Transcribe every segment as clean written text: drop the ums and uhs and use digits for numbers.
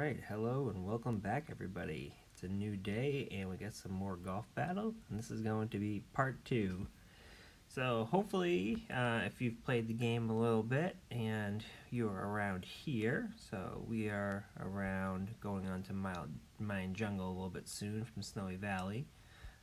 Alright, hello and welcome back everybody. It's a new day and we got some more golf battle, and this is going to be part 2. So hopefully if you've played the game a little bit and you're around here, so we are around going on to Mayan Jungle a little bit soon from Snowy Valley.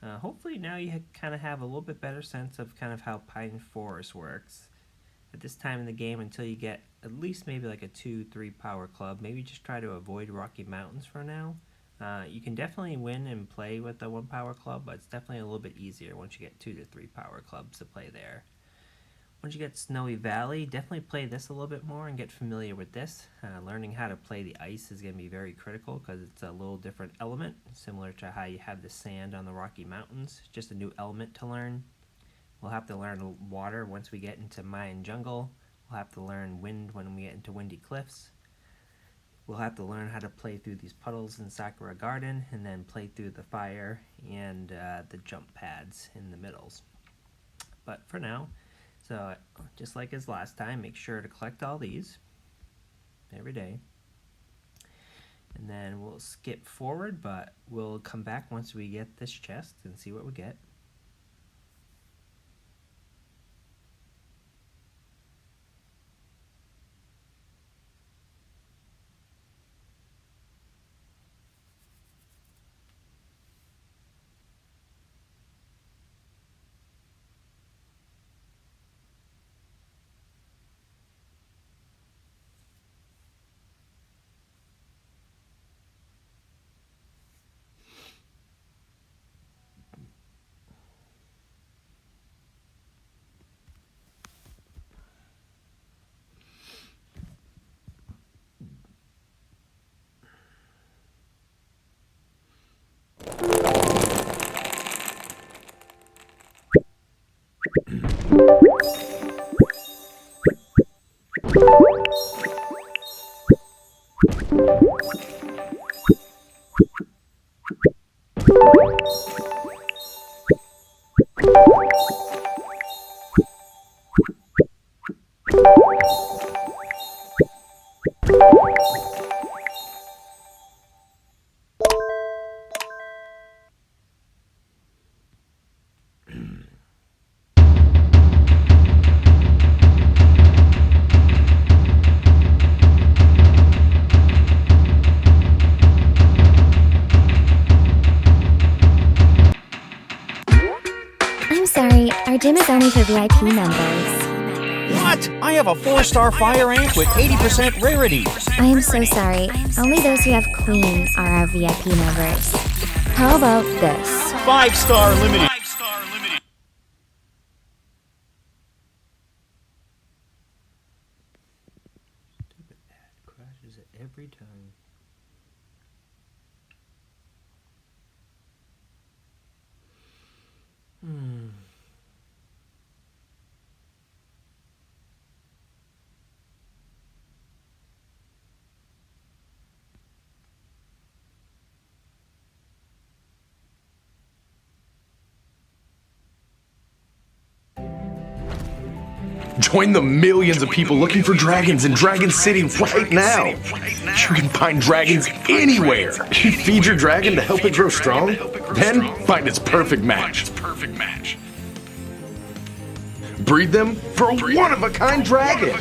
Hopefully now you kind of have a little bit better sense of kind of how Pine Forest works. At this time in the game, until you get at least maybe like a 2-3 power club, maybe just try to avoid Rocky Mountains for now. You can definitely win and play with the 1 power club, but it's definitely a little bit easier once you get 2 to 3 power clubs to play there. Once you get Snowy Valley, definitely play this a little bit more and get familiar with this. Learning how to play the ice is going to be very critical because it's a little different element, similar to how you have the sand on the Rocky Mountains. Just a new element to learn. We'll have to learn water once we get into Mayan Jungle. We'll have to learn wind when we get into Windy Cliffs. We'll have to learn how to play through these puddles in Sakura Garden, and then play through the fire and the jump pads in the middles. But for now, so just like as last time, make sure to collect all these every day. And then we'll skip forward, but we'll come back once we get this chest and see what we get. I'm sorry, our gym is only for VIP members. What? I have a 4-star fire amp with 80% rarity. I am so sorry. Only those who have Queen are our VIP members. How about this? 5-star limited. Stupid ad crashes it every time. Join the millions of people looking for dragons in Dragon City right now. You can find dragons anywhere. Feed your dragon to help it grow strong, then find its perfect match. Breed them for a one-of-a-kind dragon.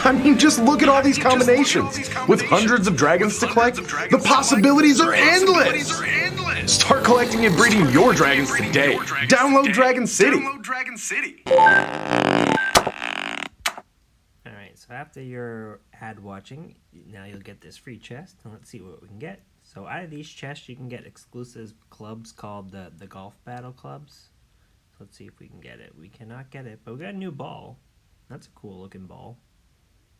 I mean, just look at all these combinations. With hundreds of dragons to collect, the possibilities are endless. Start collecting and breeding your dragons today. Download Dragon City. Alright, so after your ad watching, now you'll get this free chest, and let's see what we can get. So out of these chests, you can get exclusive clubs called the Golf Battle Clubs. So let's see if we can get it. We cannot get it, but we got a new ball. That's a cool looking ball.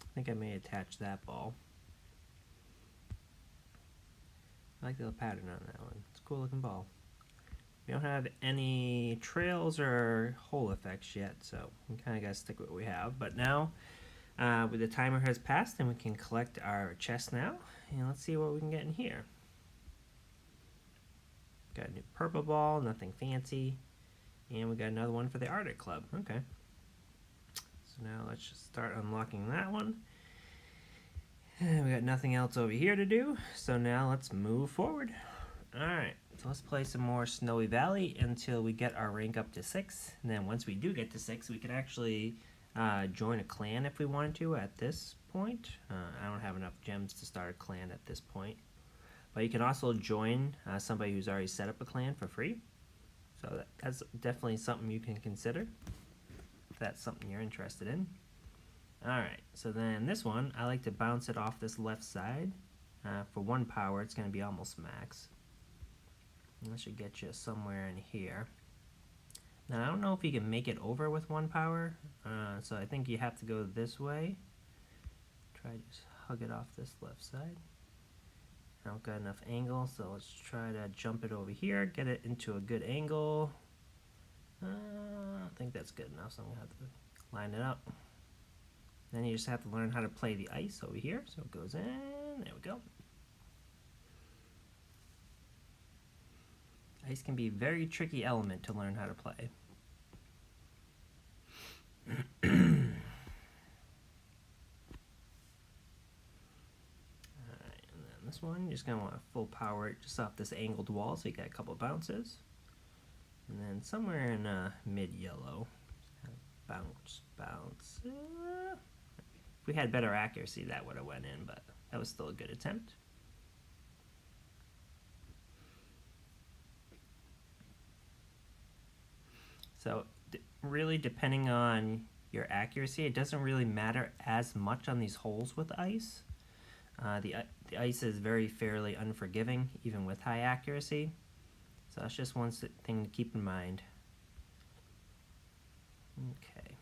I think I may attach that ball. I like the little pattern on that one. It's a cool looking ball. We don't have any trails or hole effects yet, so we kind of got to stick with what we have. But now, with the timer has passed, and we can collect our chest now. And let's see what we can get in here. Got a new purple ball, nothing fancy. And we got another one for the Arctic Club. Okay. So now let's just start unlocking that one. And we got nothing else over here to do, so now let's move forward. Alright, so let's play some more Snowy Valley until we get our rank up to 6. And then once we do get to 6, we can actually join a clan if we wanted to at this point. I don't have enough gems to start a clan at this point. But you can also join somebody who's already set up a clan for free. So that's definitely something you can consider if that's something you're interested in. Alright, so then this one, I like to bounce it off this left side. For 1 power, it's going to be almost max. And that should get you somewhere in here. Now, I don't know if you can make it over with 1 power, so I think you have to go this way. Try to just hug it off this left side. I don't got enough angle, so let's try to jump it over here, get it into a good angle. I think that's good enough, so I'm going to have to line it up. Then you just have to learn how to play the ice over here. So it goes in, there we go. Ice can be a very tricky element to learn how to play. Alright, and then this one, you're just going to want to full power it just off this angled wall so you got a couple bounces. And then somewhere in mid-yellow, bounce. If we had better accuracy, that would have went in, but that was still a good attempt. So really, depending on your accuracy, it doesn't really matter as much on these holes with ice. The ice is very fairly unforgiving, even with high accuracy. So that's just one thing to keep in mind. Okay.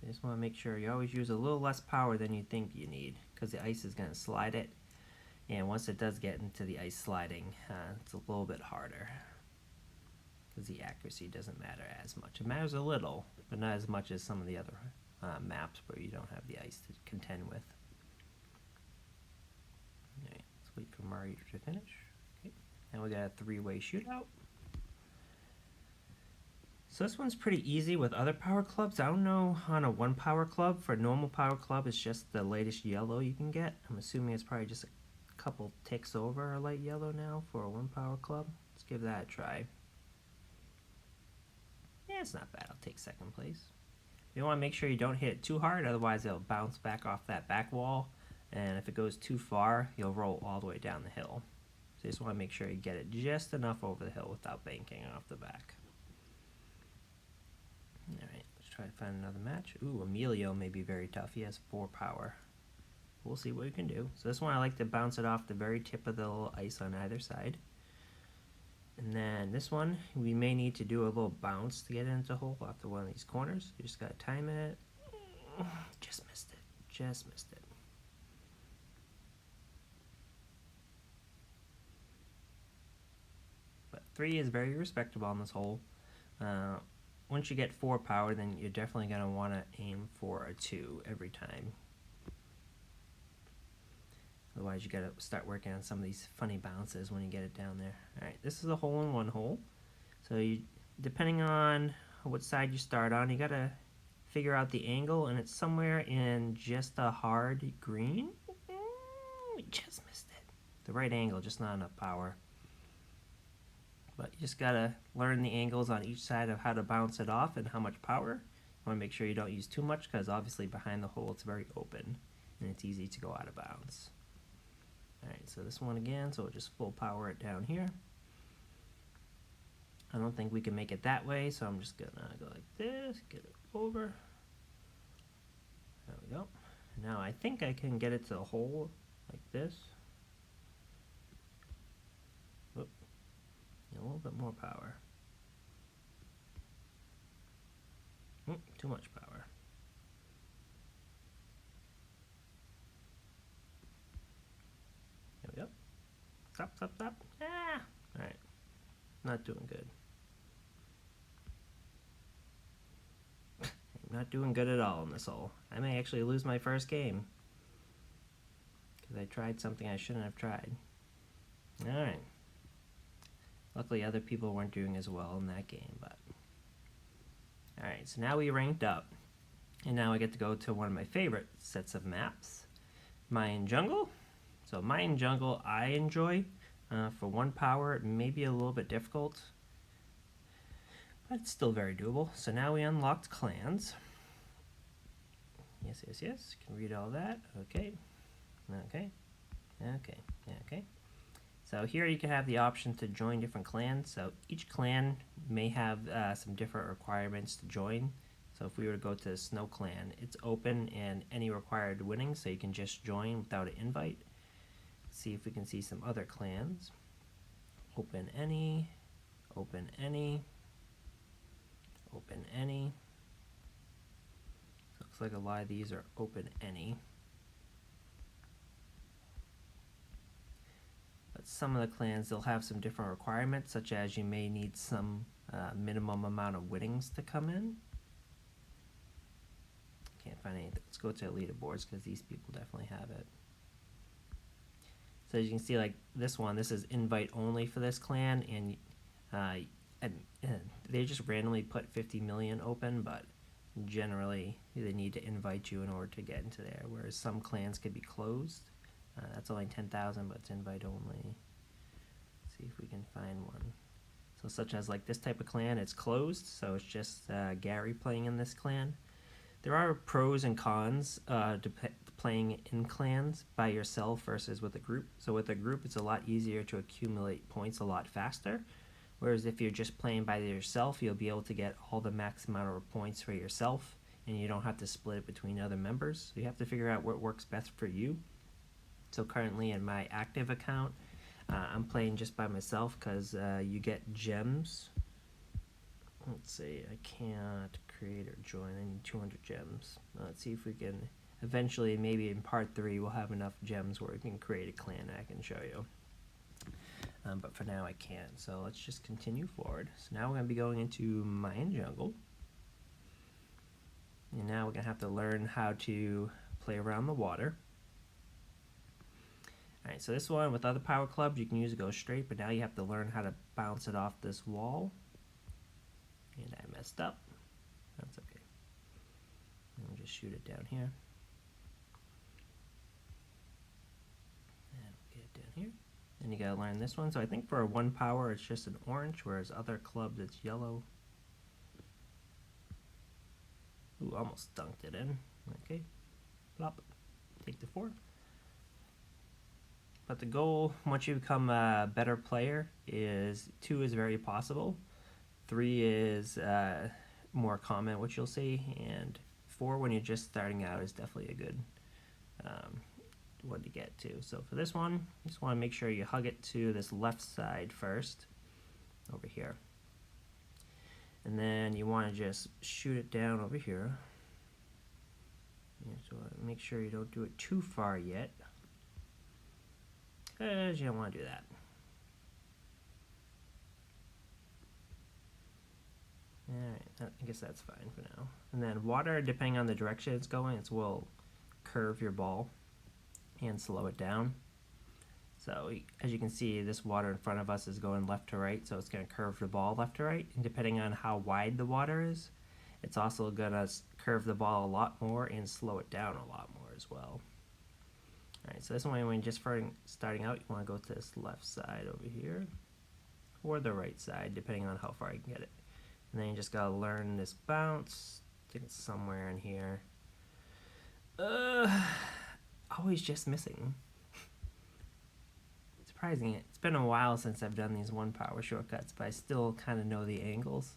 You just want to make sure you always use a little less power than you think you need, because the ice is going to slide it, and once it does get into the ice sliding, it's a little bit harder, because the accuracy doesn't matter as much. It matters a little, but not as much as some of the other maps where you don't have the ice to contend with. Alright, let's wait for Mario to finish. Okay, now we got a 3-way shootout. So this one's pretty easy with other power clubs. I don't know on a 1 power club. For a normal power club, it's just the latest yellow you can get. I'm assuming it's probably just a couple ticks over a light yellow now for a 1 power club. Let's give that a try. Yeah, it's not bad. I'll take 2nd place. You want to make sure you don't hit it too hard, otherwise it'll bounce back off that back wall. And if it goes too far, you'll roll all the way down the hill. So you just want to make sure you get it just enough over the hill without banking off the back. Alright, let's try to find another match. Ooh, Emilio may be very tough. He has 4 power. We'll see what we can do. So this one I like to bounce it off the very tip of the little ice on either side. And then this one, we may need to do a little bounce to get into the hole after one of these corners. You just gotta time it. Just missed it. Just missed it. But 3 is very respectable on this hole. Once you get 4 power, then you're definitely going to want to aim for a 2 every time. Otherwise, you got to start working on some of these funny bounces when you get it down there. Alright, this is a hole-in-one hole. So you, depending on what side you start on, you got to figure out the angle, and it's somewhere in just a hard green. We just missed it. The right angle, just not enough power. But you just gotta learn the angles on each side of how to bounce it off and how much power. You want to make sure you don't use too much, because obviously behind the hole it's very open and it's easy to go out of bounds. Alright, so this one again, so we'll just full power it down here. I don't think we can make it that way, so I'm just gonna go like this, get it over. There we go. Now I think I can get it to the hole like this. Whoop. A little bit more power. Too much power. There we go. Stop, stop, stop. Ah! Alright. Not doing good. I'm not doing good at all in this hole. I may actually lose my first game, because I tried something I shouldn't have tried. Alright. Luckily other people weren't doing as well in that game, but... Alright, so now we ranked up. And now I get to go to one of my favorite sets of maps, Mayan Jungle. So Mayan Jungle I enjoy. For 1 power, it may be a little bit difficult, but it's still very doable. So now we unlocked clans. Yes, yes, yes. You can read all that. Okay. Okay. Okay. Okay. So here you can have the option to join different clans. So each clan may have some different requirements to join. So if we were to go to the Snow Clan, it's open and any required winnings, so you can just join without an invite. See if we can see some other clans. Open any, open any, open any. Looks like a lot of these are open any. But some of the clans, they'll have some different requirements, such as you may need some minimum amount of winnings to come in. Can't find anything. Let's go to leaderboards because these people definitely have it. So as you can see, like this one, this is invite only for this clan, and they just randomly put 50 million open, but generally they need to invite you in order to get into there, whereas some clans could be closed. That's only 10,000, but it's invite only. Let's see if we can find one. So such as like this type of clan, it's closed, so it's just Gary playing in this clan. There are pros and cons to playing in clans by yourself versus with a group. So with a group, it's a lot easier to accumulate points a lot faster. Whereas if you're just playing by yourself, you'll be able to get all the max amount of points for yourself, and you don't have to split it between other members. So you have to figure out what works best for you. So currently in my active account, I'm playing just by myself because you get gems. Let's see, I can't create or join. I need 200 gems. Let's see if we can, eventually, maybe in part 3, we'll have enough gems where we can create a clan I can show you. But for now I can't, so let's just continue forward. So now we're going to be going into Mayan Jungle. And now we're going to have to learn how to play around the water. Alright, so this one, with other power clubs, you can use it go straight, but now you have to learn how to bounce it off this wall. And I messed up. That's okay. And we'll just shoot it down here. And get it down here. And you gotta learn this one. So I think for a 1 power, it's just an orange, whereas other clubs, it's yellow. Ooh, almost dunked it in. Okay. Plop. Take the 4. But the goal, once you become a better player, is 2 is very possible. 3 is more common, which you'll see, and 4, when you're just starting out, is definitely a good one to get to. So for this one, you just want to make sure you hug it to this left side first, over here. And then you want to just shoot it down over here. So make sure you don't do it too far yet, because you don't want to do that. Alright, I guess that's fine for now. And then water, depending on the direction it's going, it will curve your ball and slow it down. So as you can see, this water in front of us is going left to right, so it's going to curve the ball left to right. And depending on how wide the water is, it's also going to curve the ball a lot more and slow it down a lot more as well. Alright, so this one, when you're just starting out, you want to go to this left side over here, or the right side, depending on how far you can get it. And then you just gotta learn this bounce. I think it's somewhere in here. Always just missing. Surprising. It's been a while since I've done these 1 power shortcuts, but I still kind of know the angles.